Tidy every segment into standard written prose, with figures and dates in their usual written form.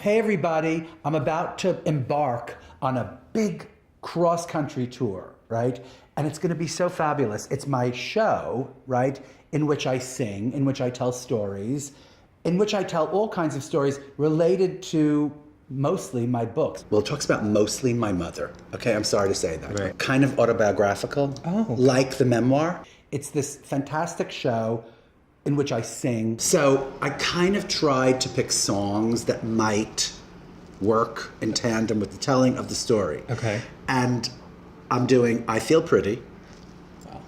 Hey everybody, I'm about to embark on a big cross-country tour, right? And it's going to be so fabulous. It's my show, right, in which I sing, in which I tell stories, in which I tell all kinds of stories related to mostly my books. Well, it talks about mostly my mother. Okay, I'm sorry to say that. Right. Kind of autobiographical, Oh. like the memoir. It's this fantastic show in which I sing. So I kind of tried to pick songs that might work in tandem with the telling of the story. Okay. And I'm doing I Feel Pretty. Wow.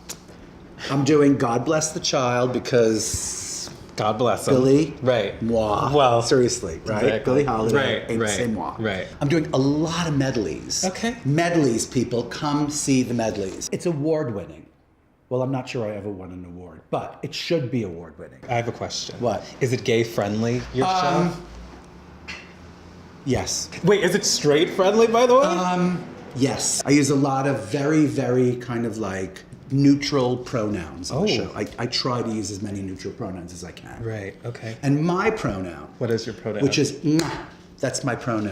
I'm doing God Bless the Child because God bless him. Billy, Right. moi. Well, seriously, right? exactly. Billie Holiday, Right, ain't right, say moi. right. I'm doing a lot of medleys. Okay. Medleys, people, come see the medleys. It's award-winning. Well, I'm not sure I ever won an award, but it should be award-winning. I have a question. What? Is it gay friendly, your show? Yes. Wait, is it straight friendly, by the way? Yes. I use a lot of very, very kind of like neutral pronouns on the show. I try to use as many neutral pronouns as I can. Right, okay. And my pronoun, What is your pronoun? which is mwah, that's my pronoun.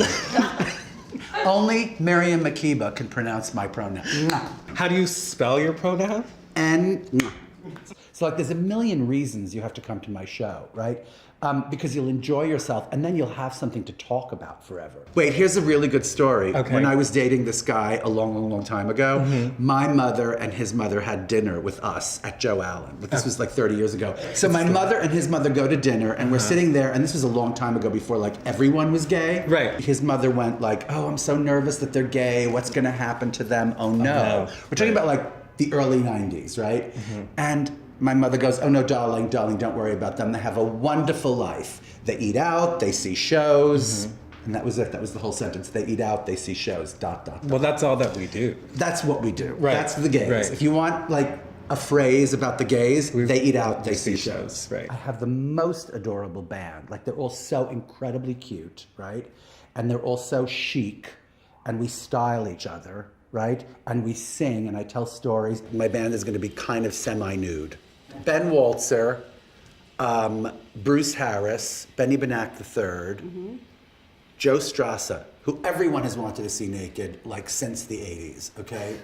Only Miriam Makeba can pronounce my pronoun. Mwah. How do you spell your pronoun? And mwah. So like there's a million reasons you have to come to my show, right? Because you'll enjoy yourself and then you'll have something to talk about forever. Wait, here's a really good story. Okay. When I was dating this guy a long, long, long time ago, my mother and his mother had dinner with us at Joe Allen. But this was like 30 years ago. So my mother and his mother go to dinner and we're sitting there, and this was a long time ago before like everyone was gay. Right. His mother went like, oh, I'm so nervous that they're gay. What's gonna happen to them? Oh no. no. We're talking about like the early 90s, right? And my mother goes, oh no, darling, don't worry about them. They have a wonderful life. They eat out, they see shows. And that was it. That was the whole sentence. They eat out, they see shows, ... Well, that's all that we do. That's what we do. Right. That's the gays. Right. If you want like a phrase about the gays, they eat out, they see shows. Right. I have the most adorable band. Like they're all so incredibly cute, right? And they're all so chic, and we style each other, right? And we sing, and I tell stories. My band is going to be kind of semi-nude. Ben Waltzer, Bruce Harris, Benny Benack III, Joe Strasser, who everyone has wanted to see naked like since the 80s, okay?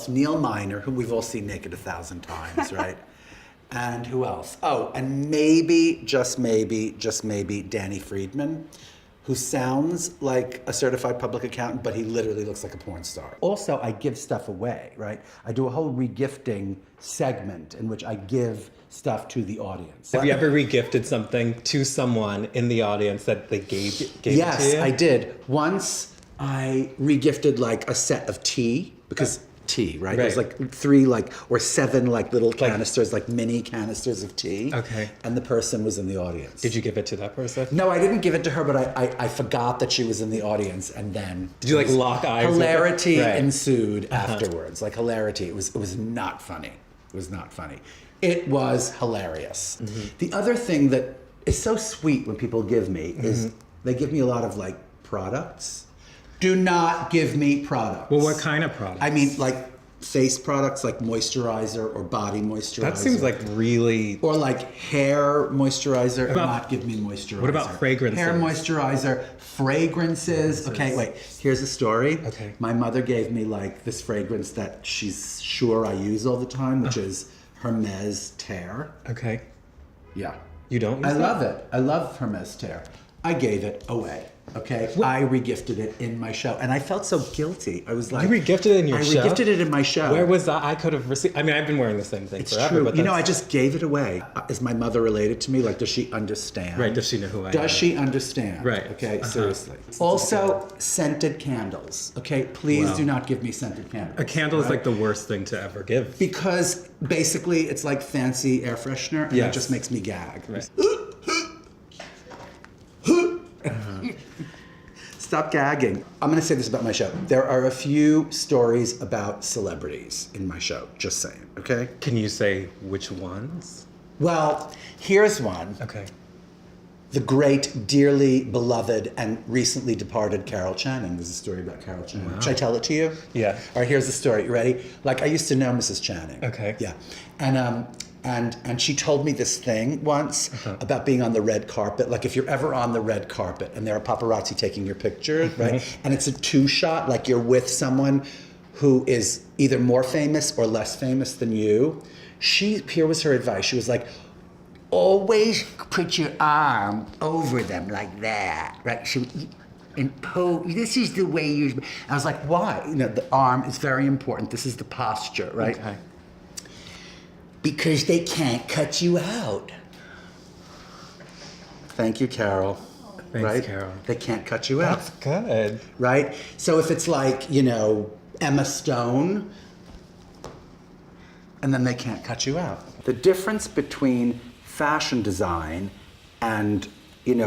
Neil Miner, who we've all seen naked 1,000 times, right? And who else? Oh, and maybe, just maybe, Danny Friedman, who sounds like a certified public accountant, but he literally looks like a porn star. Also, I give stuff away, right? I do a whole regifting segment in which I give stuff to the audience. Have you ever regifted something to someone in the audience that they gave it to you? Yes, I did. Once I regifted like a set of tea, because tea, right? There's like 3 like, or 7 like little canisters, like mini canisters of tea. Okay. And the person was in the audience. Did you give it to that person? No, I didn't give it to her, but I forgot that she was in the audience, and then Did you like lock eyes with her? hilarity Right. ensued afterwards. Like hilarity. It was not funny. It was not funny. It was hilarious. The other thing that is so sweet when people give me is they give me a lot of like products. Do not give me products. Well, what kind of products? I mean, like face products, like moisturizer or body moisturizer. That seems like really... Or like hair moisturizer. Not give me moisturizer. What about fragrances? Hair moisturizer, fragrances. Okay, wait. Here's a story. Okay. My mother gave me like this fragrance that she's sure I use all the time, which is Hermes Terre. Okay. Yeah. You don't use I that? love it. I love Hermes Terre. I gave it away. Okay, I regifted it in my show, and I felt so guilty. I was like, You regifted it in your show? I regifted it in my show. Where was that? I could have received... I mean, I've been wearing the same thing It's forever, true. but You know, I that's- just gave it away. Is my mother related to me? Like, does she understand? Right, does she know who I am? Does she understand? Right. Okay, seriously. Also, scented candles. Okay, please do not give me scented candles. A candle is right? like the worst thing to ever give. Because basically it's like fancy air freshener, and it Yes. just makes me gag. Right. Stop gagging. I'm going to say this about my show. There are a few stories about celebrities in my show, just saying, okay? Can you say which ones? Well, here's one. Okay. The great, dearly beloved, and recently departed Carol Channing. There's a story about Carol Channing. Wow. Should I tell it to you? Yeah. All right, here's the story. You ready? Like, I used to know Mrs. Channing. Okay. Yeah. And And she told me this thing once about being on the red carpet. Like if you're ever on the red carpet and there are paparazzi taking your picture, right? And it's a two-shot, like you're with someone who is either more famous or less famous than you. Here was her advice. She was like, always put your arm over them like that, right? This is the way you. I was like, why? The arm is very important. This is the posture, right? Okay. Because they can't cut you out. Thank you, Carol. Thanks, right? Carol. They can't cut you out. That's good. Right? So if it's like, Emma Stone, and then they can't cut you out. The difference between fashion design and,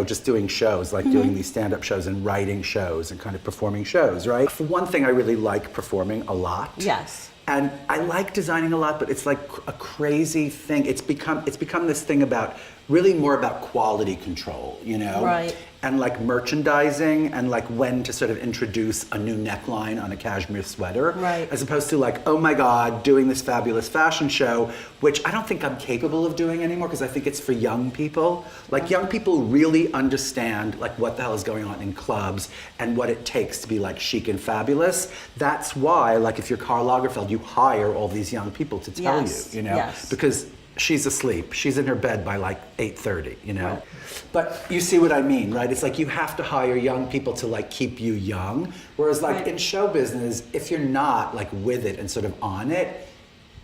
just doing shows, like doing these stand-up shows and writing shows and kind of performing shows, right? For one thing, I really like performing a lot. Yes. And I like designing a lot, but it's like a crazy thing. It's become this thing about really more about quality control, Right. And like merchandising and like when to sort of introduce a new neckline on a cashmere sweater. Right. As opposed to like, oh my God, doing this fabulous fashion show, which I don't think I'm capable of doing anymore because I think it's for young people. Like young people really understand like what the hell is going on in clubs and what it takes to be like chic and fabulous. That's why, like if you're Karl Lagerfeld, you hire all these young people to tell Yes. you, Yes. because she's asleep. She's in her bed by like 8:30, Right. But you see what I mean, right? It's like you have to hire young people to like keep you young. Whereas like Right. in show business, if you're not like with it and sort of on it,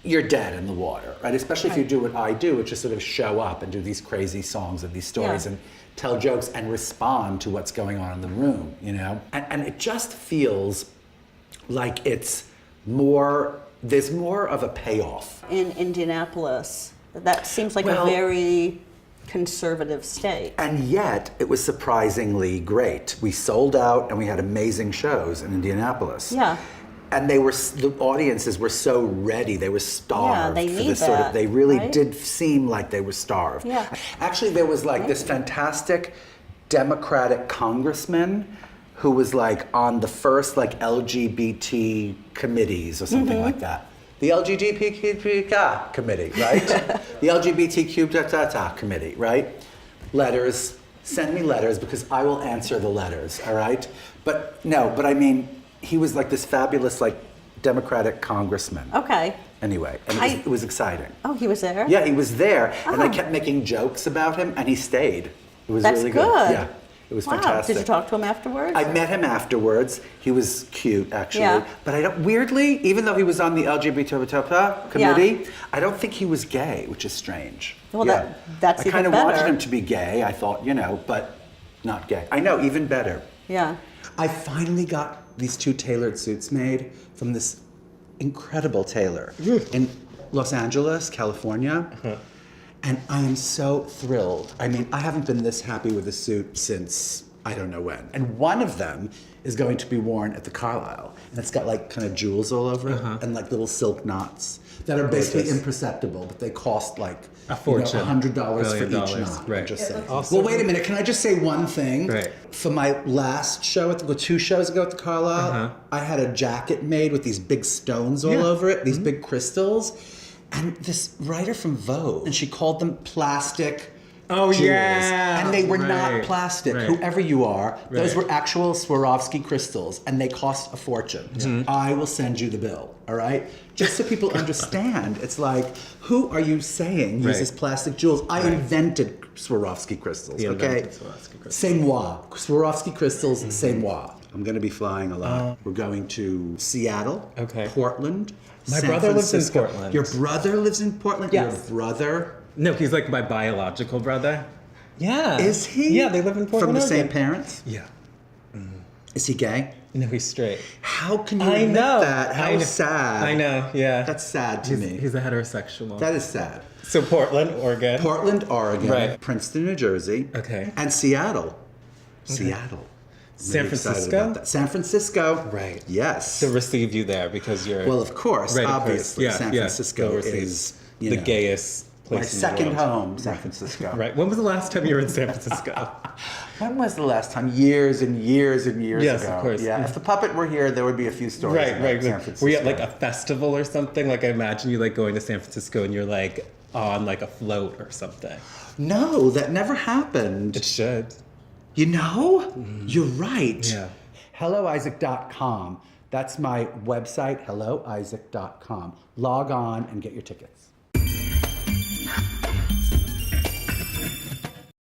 you're dead in the water, right? Especially if you do what I do, which is sort of show up and do these crazy songs and these stories Yeah. and tell jokes and respond to what's going on in the room, And it just feels like there's more of a payoff. In Indianapolis, that seems like Well- a very conservative state. And yet, it was surprisingly great. We sold out and we had amazing shows in Indianapolis. Yeah. And the audiences were so ready. They were starved they for need this sort of. that, They really right? did seem like they were starved. Yeah. Actually, there was like this fantastic Democratic congressman who was like on the first like LGBT committees or something like that. The LGBTQ committee, right? The LGBTQ committee, right? Letters. Send me letters because I will answer the letters, all right? But I mean, he was like this fabulous like Democratic congressman. Okay. Anyway, and it was exciting. Oh, he was there? Yeah, he was there, and I Oh. kept making jokes about him, and he stayed. It was That's really good. Yeah, it was Wow. fantastic. Did you talk to him afterwards? I met him afterwards. He was cute, actually. Yeah. But I don't. Weirdly, even though he was on the LGBT committee, I don't think he was gay, which is strange. Well, that's I even kind of wanted better. him to be gay. I thought, but not gay. I know, even better. Yeah. I finally got these 2 tailored suits made from this incredible tailor in Los Angeles, California. And I am so thrilled. I mean, I haven't been this happy with a suit since I don't know when. And one of them is going to be worn at the Carlisle. And it's got like kind of jewels all over it and like little silk knots that are basically Gorgeous. imperceptible, but they cost like A fortune. $100 for each $1 knot. right. Just saying. Also- Well, wait a minute. Can I just say one thing? Right. For my last show, 2 shows ago at the Carlisle, I had a jacket made with these big stones all over it, these big crystals. And this writer from Vogue, and she called them plastic Oh, jewels. yeah. And they were not Right. plastic. Right. Whoever you are, those Right. were actual Swarovski crystals, and they cost a fortune. I will send you the bill, all right? Just so people understand. It's like, who are you saying uses Right. plastic jewels? I invented Swarovski crystals, You okay? invented Swarovski crystals. C'est moi. Swarovski crystals, c'est moi. I'm going to be flying a lot. We're going to Seattle, Okay. Portland, My San brother lives in Francisco. Portland. Your brother lives in Portland? Yes. Your brother? No, he's like my biological brother. Yeah. Is he? Yeah, they live in Portland. From the same Oregon. parents? Yeah. Is he gay? No, he's straight. How can you I admit know. that? How I know. sad. I know, yeah. That's sad to me. He's a heterosexual. That is sad. So Portland, Oregon. Portland, Oregon, Right. Princeton, New Jersey, Okay. and Seattle. Seattle. San Really excited Francisco? about that. San Francisco. Right. Yes. To receive you there because you're... Well, of course, Right, of course. obviously, Yeah, San yeah. Francisco They'll receive is the gayest place my in the second world. home, San Francisco. Right. When was the last time you were in San Francisco? When was the last time? Years and years and years Yes, ago. of course. Yeah. If the puppet were here, there would be a few stories Right, about right. San Francisco. Were you at like a festival or something? Like I imagine you like going to San Francisco and you're like on like a float or something. No, that never happened. It should. You know? You're right. Yeah. HelloIsaac.com. That's my website, helloisaac.com. Log on and get your tickets.